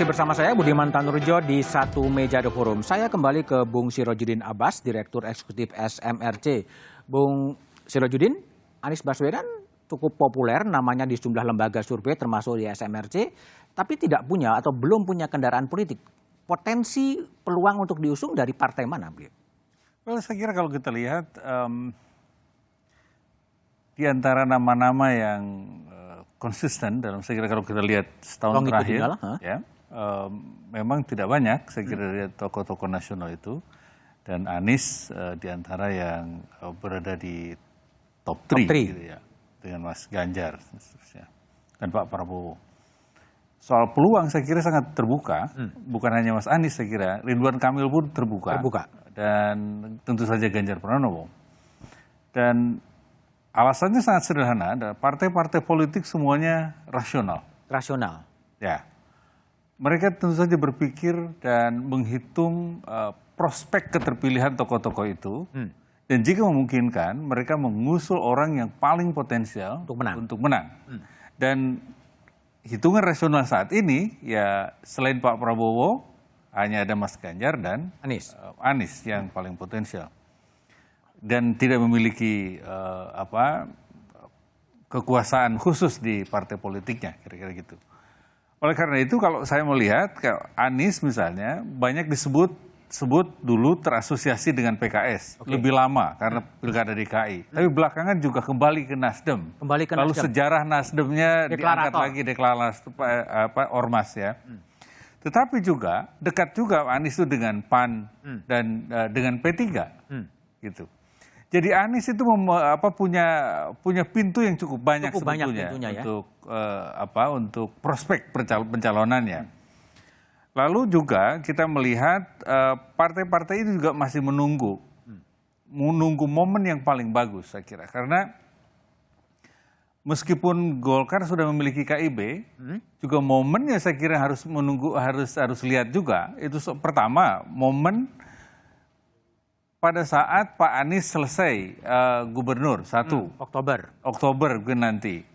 Masih bersama saya Budiman Tanurjo di Satu Meja The Forum. Saya kembali ke Bung Sirojudin Abbas, Direktur Eksekutif SMRC. Bung Sirojudin, Anies Baswedan cukup populer namanya di sejumlah lembaga survei termasuk di SMRC, tapi tidak punya atau belum punya kendaraan politik. Potensi peluang untuk diusung dari partai mana, beliau? Well, saya kira kalau kita lihat di antara nama-nama yang konsisten dalam, saya kira kalau kita lihat setahun terakhir, memang tidak banyak saya kira dari tokoh-tokoh nasional itu, dan Anies di antara yang berada di top 3 gitu ya, dengan Mas Ganjar dan Pak Prabowo. Soal peluang saya kira sangat terbuka, bukan hanya Mas Anies, saya kira Ridwan Kamil pun terbuka. Dan tentu saja Ganjar Pranowo. Dan alasannya sangat sederhana, partai-partai politik semuanya rasional. Rasional? Ya. Mereka tentu saja berpikir dan menghitung prospek keterpilihan tokoh-tokoh itu. Dan jika memungkinkan, mereka mengusul orang yang paling potensial untuk menang. Dan hitungan rasional saat ini, ya selain Pak Prabowo, hanya ada Mas Ganjar dan Anies yang paling potensial. Dan tidak memiliki kekuasaan khusus di partai politiknya, kira-kira gitu. Oleh karena itu kalau saya melihat, Anies misalnya banyak disebut dulu terasosiasi dengan PKS. Lebih lama karena Pilkada DKI. Tapi belakangan juga kembali ke Nasdem. Lalu sejarah Nasdemnya diangkat lagi deklarasi Ormas ya. Tetapi juga dekat juga Anies itu dengan PAN dan dengan P3 gitu. Jadi Anies itu punya pintu yang cukup banyak sebetulnya untuk prospek pencalonannya. Lalu juga kita melihat partai-partai itu juga masih menunggu momen yang paling bagus saya kira, karena meskipun Golkar sudah memiliki KIB, juga momennya saya kira harus menunggu, harus lihat juga. Itu pertama, momen pada saat Pak Anies selesai gubernur 1 Oktober nanti.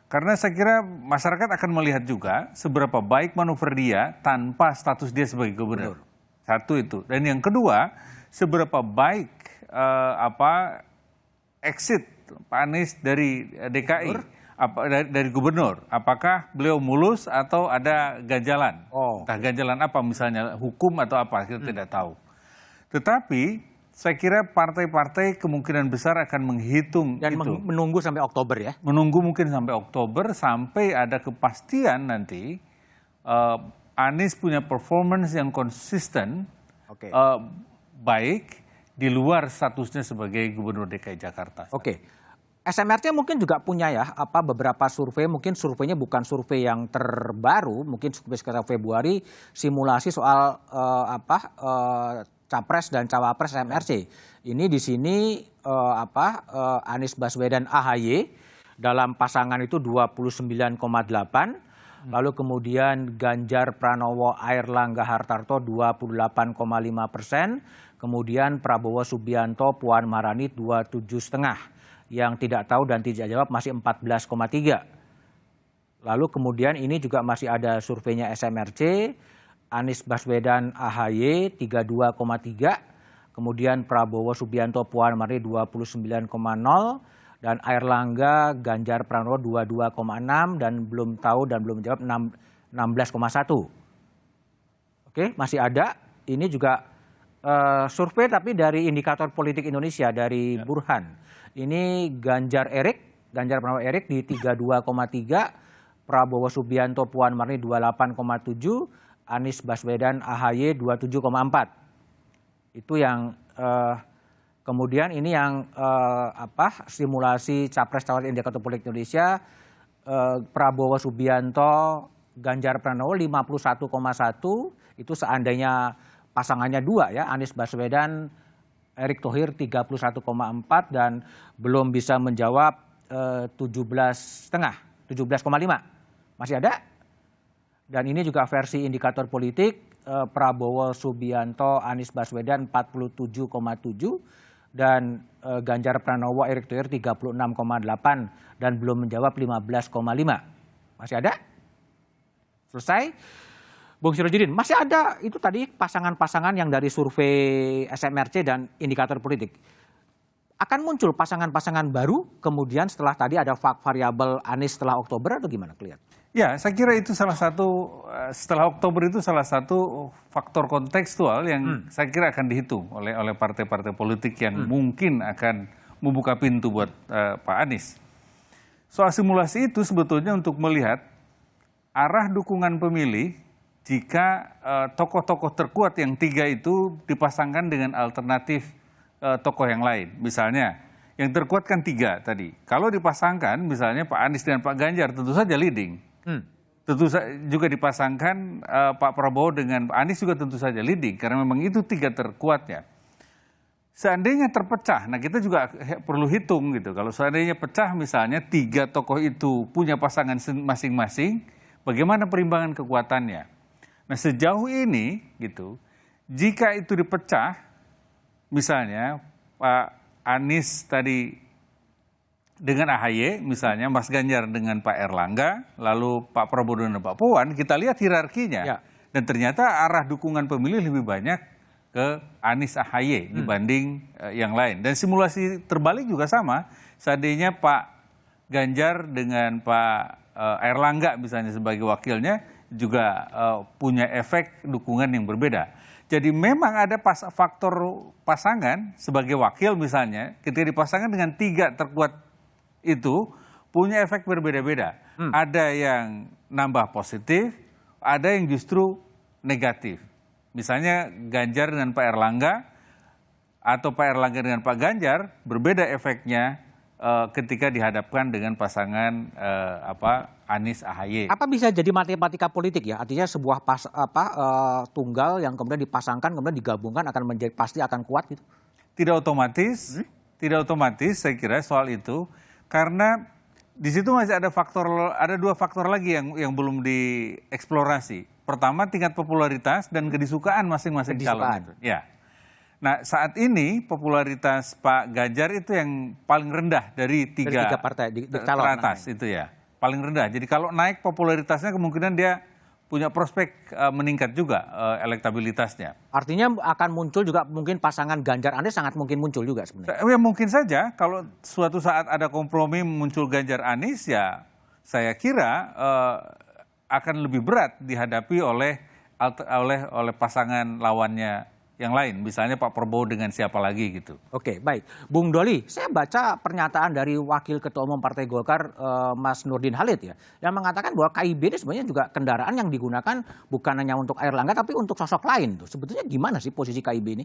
Karena saya kira masyarakat akan melihat juga seberapa baik manuver dia tanpa status dia sebagai gubernur. Satu itu. Dan yang kedua, seberapa baik exit Pak Anies dari DKI, dari gubernur. Apakah beliau mulus atau ada ganjalan? Entah ganjalan apa misalnya, hukum atau apa, kita tidak tahu. Tetapi saya kira partai-partai kemungkinan besar akan menghitung dan itu. Menunggu sampai Oktober ya? Menunggu mungkin sampai Oktober, sampai ada kepastian nanti Anies punya performance yang konsisten, baik di luar statusnya sebagai Gubernur DKI Jakarta. SMRC mungkin juga punya ya beberapa survei, mungkin surveinya bukan survei yang terbaru, mungkin survei sekitar Februari, simulasi soal Capres dan Cawapres SMRC. Ini di sini Anies Baswedan AHY dalam pasangan itu 29,8, lalu kemudian Ganjar Pranowo Airlangga Hartarto 28,5%, kemudian Prabowo Subianto Puan Maharani 27,5%. Yang tidak tahu dan tidak jawab masih 14,3. Lalu kemudian ini juga masih ada surveinya SMRC, Anies Baswedan AHY 32,3, kemudian Prabowo Subianto Puan Maharani 29,0, dan Airlangga Ganjar Pranowo 22,6, dan belum tahu dan belum jawab 16,1. Masih ada. Ini juga survei tapi dari Indikator Politik Indonesia, dari Burhan. Ini Ganjar Pranowo Erik di 32,3, Prabowo Subianto Puan Maharani 28,7, Anies Baswedan AHY 27,4. Itu yang kemudian ini yang simulasi Capres Cawapres Indikator Politik Indonesia, Prabowo Subianto Ganjar Pranowo 51,1, itu seandainya pasangannya 2 ya, Anies Baswedan Erick Thohir 31,4, dan belum bisa menjawab 17,5. Masih ada. Dan ini juga versi Indikator Politik, Prabowo Subianto Anies Baswedan 47,7, dan Ganjar Pranowo Erick Thohir 36,8, dan belum menjawab 15,5. Masih ada? Selesai. Bung Sirojudin, masih ada itu tadi pasangan-pasangan yang dari survei SMRC dan indikator politik. Akan muncul pasangan-pasangan baru kemudian setelah tadi ada variabel Anies setelah Oktober atau gimana kelihatan? Ya, saya kira itu salah satu, setelah Oktober itu salah satu faktor kontekstual yang saya kira akan dihitung oleh partai-partai politik yang mungkin akan membuka pintu buat Pak Anies. Soal simulasi itu sebetulnya untuk melihat arah dukungan pemilih jika tokoh-tokoh terkuat yang 3 itu dipasangkan dengan alternatif tokoh yang lain. Misalnya, yang terkuat kan 3 tadi. Kalau dipasangkan misalnya Pak Anies dan Pak Ganjar tentu saja leading. Tentu juga dipasangkan Pak Prabowo dengan Pak Anies juga tentu saja leading. Karena memang itu 3 terkuatnya. Seandainya terpecah, nah kita juga perlu hitung gitu. Kalau seandainya pecah misalnya 3 tokoh itu punya pasangan masing-masing, bagaimana perimbangan kekuatannya? Nah sejauh ini gitu, jika itu dipecah, misalnya Pak Anies tadi dengan AHY, misalnya Mas Ganjar dengan Pak Erlangga, lalu Pak Prabowo dengan Pak Puan, kita lihat hierarkinya. Ya. Dan ternyata arah dukungan pemilih lebih banyak ke Anies AHY dibanding yang lain. Dan simulasi terbalik juga sama, seandainya Pak Ganjar dengan Pak Erlangga misalnya sebagai wakilnya juga punya efek dukungan yang berbeda. Jadi memang ada faktor pasangan sebagai wakil misalnya, ketika dipasangkan dengan 3 terkuat itu punya efek berbeda-beda. Ada yang nambah positif, ada yang justru negatif. Misalnya Ganjar dengan Pak Erlangga atau Pak Erlangga dengan Pak Ganjar berbeda efeknya ketika dihadapkan dengan pasangan Anies AHY. Apa bisa jadi matematika politik ya? Artinya sebuah tunggal yang kemudian dipasangkan kemudian digabungkan akan menjadi pasti akan kuat gitu? Tidak otomatis, tidak otomatis saya kira soal itu karena di situ masih ada 2 faktor lagi yang belum dieksplorasi. Pertama tingkat popularitas dan kedisukaan masing-masing calon. Ya. Nah saat ini popularitas Pak Ganjar itu yang paling rendah dari 3 partai di calon teratas itu ya. Paling rendah. Jadi kalau naik popularitasnya kemungkinan dia punya prospek meningkat juga elektabilitasnya. Artinya akan muncul juga mungkin pasangan Ganjar Anies sangat mungkin muncul juga sebenarnya. Ya mungkin saja kalau suatu saat ada kompromi muncul Ganjar Anies ya saya kira akan lebih berat dihadapi oleh pasangan lawannya yang lain, misalnya Pak Prabowo dengan siapa lagi gitu. Oke, baik. Bung Doli, saya baca pernyataan dari Wakil Ketua Umum Partai Golkar, Mas Nurdin Halid ya, yang mengatakan bahwa KIB ini sebenarnya juga kendaraan yang digunakan bukan hanya untuk Airlangga, tapi untuk sosok lain tuh. Sebetulnya gimana sih posisi KIB ini?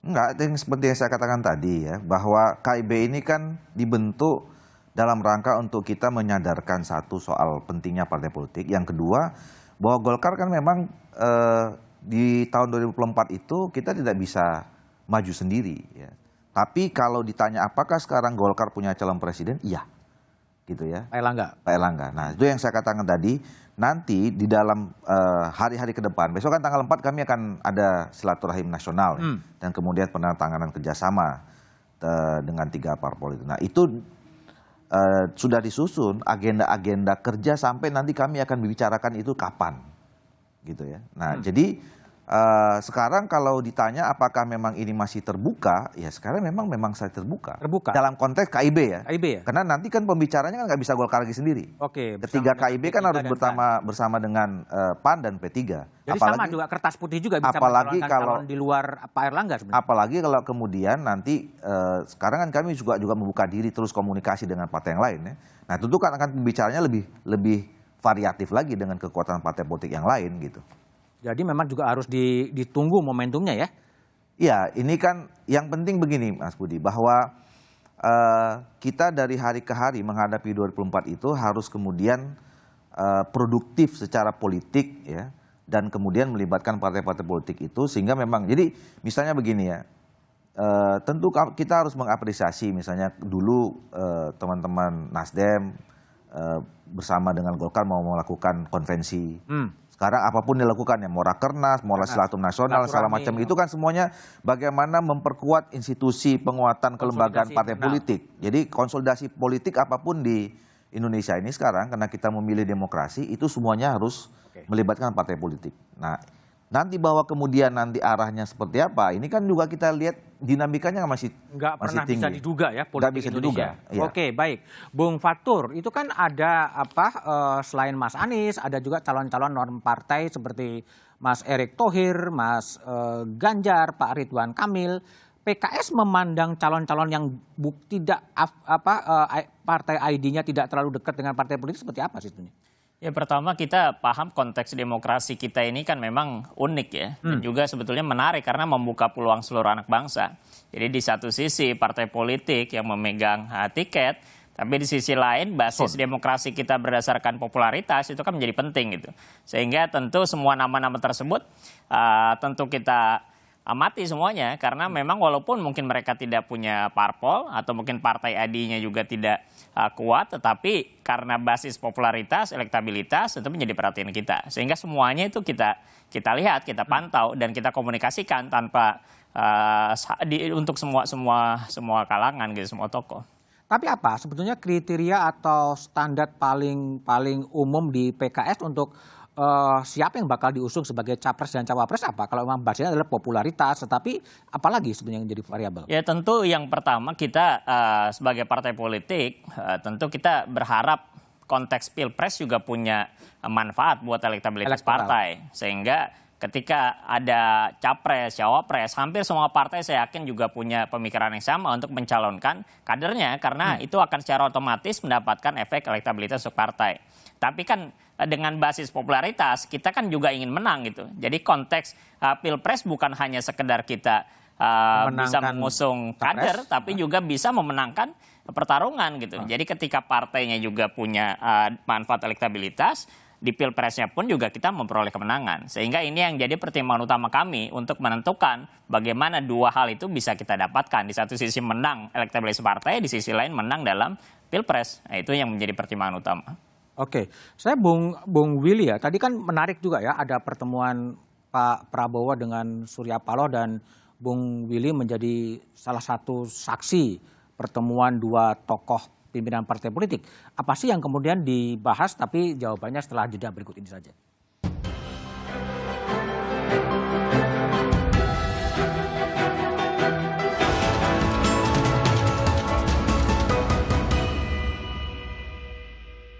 Enggak, seperti yang saya katakan tadi ya, bahwa KIB ini kan dibentuk dalam rangka untuk kita menyadarkan satu soal pentingnya partai politik. Yang kedua, bahwa Golkar kan memang di tahun 2024 itu kita tidak bisa maju sendiri. Ya. Tapi kalau ditanya apakah sekarang Golkar punya calon presiden, iya. Gitu ya. Pak Erlangga. Nah itu yang saya katakan tadi, nanti di dalam hari-hari ke depan, besok kan tanggal 4 kami akan ada silaturahim nasional. Dan kemudian penandatanganan kerjasama dengan 3 parpol itu. Nah itu sudah disusun agenda-agenda kerja sampai nanti kami akan membicarakan itu kapan, gitu ya. Nah jadi sekarang kalau ditanya apakah memang ini masih terbuka, ya sekarang memang saya terbuka. Dalam konteks KIB ya. Karena nanti kan pembicaranya kan nggak bisa Golkar lagi sendiri. Oke. Ketiga KIB kan harus bersama dengan PAN dan P3. Jadi apalagi, sama juga kertas putih juga bisa apalagi kalau di luar Pak Erlangga sebenarnya. Apalagi kalau kemudian nanti sekarang kan kami juga membuka diri terus komunikasi dengan partai yang lain ya. Nah tentu kan akan pembicaranya lebih variatif lagi dengan kekuatan partai politik yang lain gitu. Jadi memang juga harus ditunggu momentumnya ya? Iya, ini kan yang penting begini Mas Budi, bahwa kita dari hari ke hari menghadapi 2024 itu harus kemudian produktif secara politik ya, dan kemudian melibatkan partai-partai politik itu sehingga memang, jadi misalnya begini ya, tentu kita harus mengapresiasi misalnya dulu teman-teman Nasdem bersama dengan Golkar mau melakukan konvensi. Sekarang apapun dilakukan ya, mau rakernas, mau silaturahmi nasional, segala macam itu kan semuanya bagaimana memperkuat institusi penguatan kelembagaan partai politik. Jadi konsolidasi politik apapun di Indonesia ini sekarang karena kita memilih demokrasi itu semuanya harus melibatkan partai politik. Nah, nanti bahwa kemudian nanti arahnya seperti apa, ini kan juga kita lihat dinamikanya masih nggak pernah tinggi. bisa diduga ya Nggak politik bisa Indonesia. diduga, iya. Oke, baik. Bung Fatur, itu kan ada selain Mas Anies, ada juga calon-calon non partai seperti Mas Erick Thohir, Mas Ganjar, Pak Ridwan Kamil. PKS memandang calon-calon yang tidak partai ID-nya tidak terlalu dekat dengan partai politik seperti apa sih sebenarnya? Ya pertama kita paham konteks demokrasi kita ini kan memang unik ya. Dan juga sebetulnya menarik karena membuka peluang seluruh anak bangsa. Jadi di satu sisi partai politik yang memegang tiket, tapi di sisi lain basis demokrasi kita berdasarkan popularitas itu kan menjadi penting gitu. Sehingga tentu semua nama-nama tersebut tentu kita amati semuanya karena memang walaupun mungkin mereka tidak punya parpol atau mungkin partai ID-nya juga tidak kuat, tetapi karena basis popularitas, elektabilitas itu menjadi perhatian kita. Sehingga semuanya itu kita lihat, kita pantau dan kita komunikasikan tanpa untuk semua kalangan gitu, semua tokoh. Tapi apa sebetulnya kriteria atau standar paling umum di PKS untuk siapa yang bakal diusung sebagai capres dan cawapres apa? Kalau memang basisnya adalah popularitas, tetapi apalagi sebenarnya yang jadi variabel? Ya tentu yang pertama kita sebagai partai politik tentu kita berharap konteks pilpres juga punya manfaat buat elektabilitas partai. Sehingga ketika ada capres, cawapres, hampir semua partai saya yakin juga punya pemikiran yang sama untuk mencalonkan kadernya karena itu akan secara otomatis mendapatkan efek elektabilitas untuk partai. Tapi kan dengan basis popularitas kita kan juga ingin menang gitu. Jadi konteks pilpres bukan hanya sekedar kita bisa mengusung kader, tapi juga bisa memenangkan pertarungan gitu. Jadi ketika partainya juga punya manfaat elektabilitas, di pilpresnya pun juga kita memperoleh kemenangan. Sehingga ini yang jadi pertimbangan utama kami untuk menentukan bagaimana dua hal itu bisa kita dapatkan. Di satu sisi menang elektabilitas partai, di sisi lain menang dalam pilpres. Nah, itu yang menjadi pertimbangan utama. Oke, saya Bung Willy ya, tadi kan menarik juga ya ada pertemuan Pak Prabowo dengan Surya Paloh dan Bung Willy menjadi salah satu saksi pertemuan dua tokoh pimpinan partai politik. Apa sih yang kemudian dibahas tapi jawabannya setelah jeda berikut ini saja.